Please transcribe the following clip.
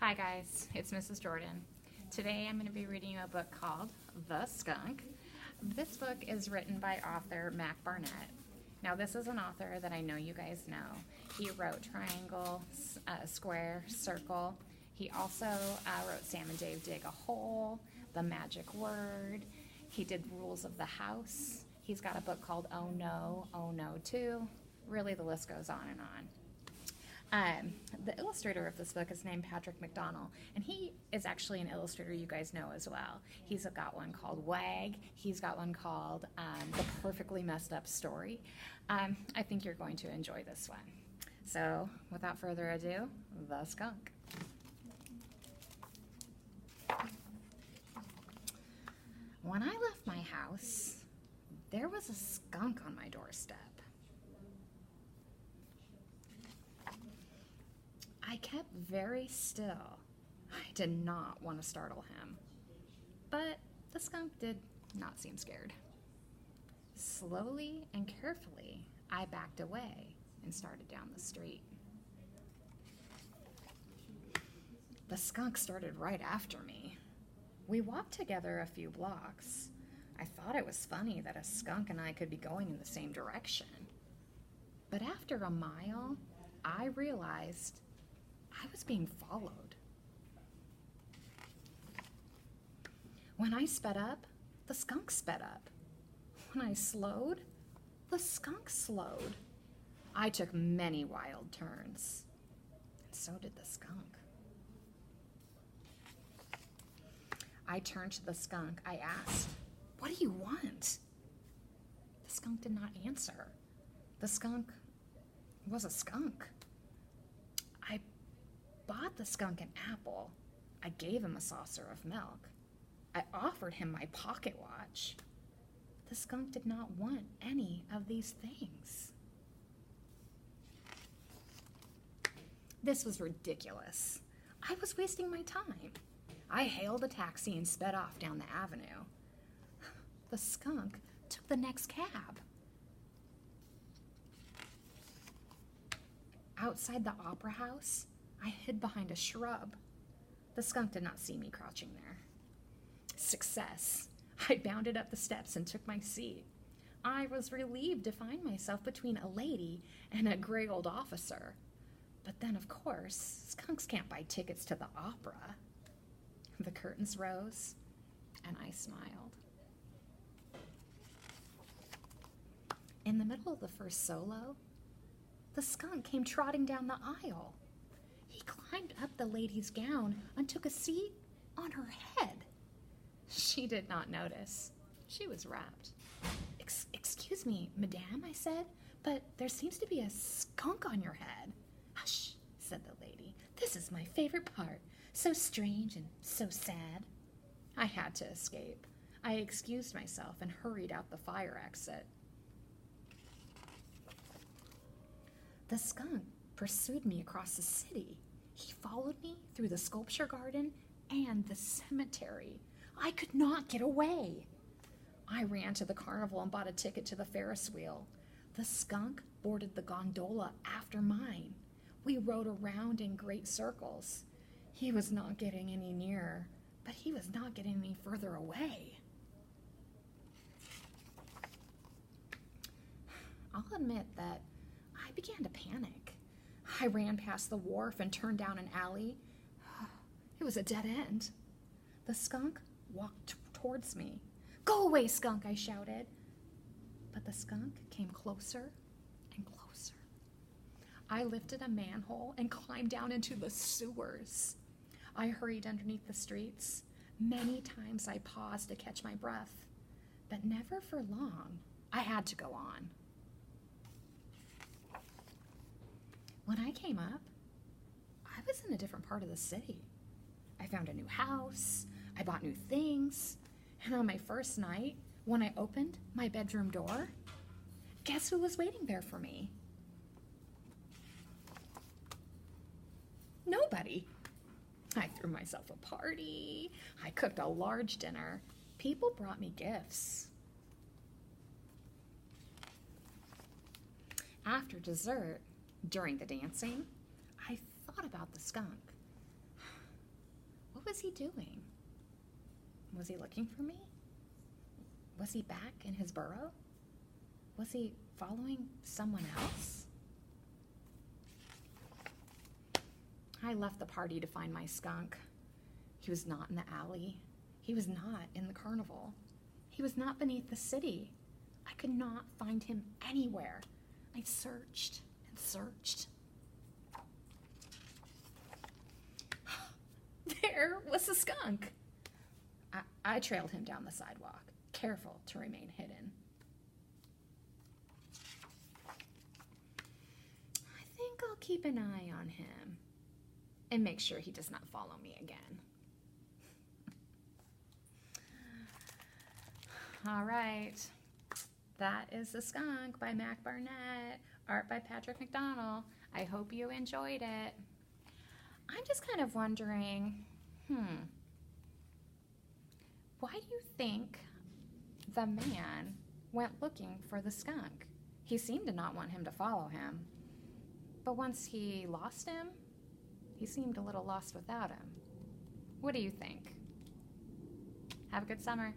Hi guys, it's Mrs. Jordan. Today I'm going to be reading a book called The Skunk. This book is written by author Mac Barnett. Now this is an author that I know you guys know. He wrote Triangle, Square, Circle. He also wrote Sam and Dave Dig a Hole, The Magic Word. He did Rules of the House. He's got a book called Oh No too. Really, the list goes on and on. The illustrator of this book is named Patrick McDonnell, and he is actually an illustrator you guys know as well. He's got one called Wag. He's got one called The Perfectly Messed Up Story. I think you're going to enjoy this one. So, without further ado, The Skunk. When I left my house, there was a skunk on my doorstep. I kept very still. I did not want to startle him, but the skunk did not seem scared. Slowly and carefully, I backed away and started down the street. The skunk started right after me. We walked together a few blocks. I thought it was funny that a skunk and I could be going in the same direction. But after a mile, I realized I was being followed. When I sped up, the skunk sped up. When I slowed, the skunk slowed. I took many wild turns, and so did the skunk. I turned to the skunk. I asked, "What do you want?" The skunk did not answer. The skunk was a skunk. I bought the skunk an apple. I gave him a saucer of milk. I offered him my pocket watch. The skunk did not want any of these things. This was ridiculous. I was wasting my time. I hailed a taxi and sped off down the avenue. The skunk took the next cab. Outside the opera house, I hid behind a shrub. The skunk did not see me crouching there. Success! I bounded up the steps and took my seat. I was relieved to find myself between a lady and a gray old officer. But then, of course, skunks can't buy tickets to the opera. The curtains rose, and I smiled. In the middle of the first solo, the skunk came trotting down the aisle. He climbed up the lady's gown and took a seat on her head. She did not notice. She was wrapped. Excuse me, madame, I said, but there seems to be a skunk on your head. Hush, said the lady. This is my favorite part. So strange and so sad. I had to escape. I excused myself and hurried out the fire exit. The skunk pursued me across the city. He followed me through the sculpture garden and the cemetery. I could not get away. I ran to the carnival and bought a ticket to the Ferris wheel. The skunk boarded the gondola after mine. We rode around in great circles. He was not getting any nearer, but he was not getting any further away. I'll admit that I began to panic. I ran past the wharf and turned down an alley. It was a dead end. The skunk walked towards me. "Go away, skunk," I shouted. But the skunk came closer and closer. I lifted a manhole and climbed down into the sewers. I hurried underneath the streets. Many times I paused to catch my breath, but never for long. I had to go on. When I came up, I was in a different part of the city. I found a new house, I bought new things, and on my first night, when I opened my bedroom door, guess who was waiting there for me? Nobody. I threw myself a party. I cooked a large dinner. People brought me gifts. After dessert, during the dancing, I thought about the skunk. was he doing? Was he looking for me? Was he back in his burrow? Was he following someone else? I left the party to find my skunk. He was not in the alley. He was not in the carnival. He was not beneath the city. I could not find him anywhere. I searched and searched. There was the skunk. I trailed him down the sidewalk, careful to remain hidden. I think I'll keep an eye on him and make sure he does not follow me again. All right, that is The Skunk by Mac Barnett, art by Patrick McDonald. I hope you enjoyed it. I'm just kind of wondering, why do you think the man went looking for the skunk? He seemed to not want him to follow him, but once he lost him, he seemed a little lost without him. What do you think? Have a good summer.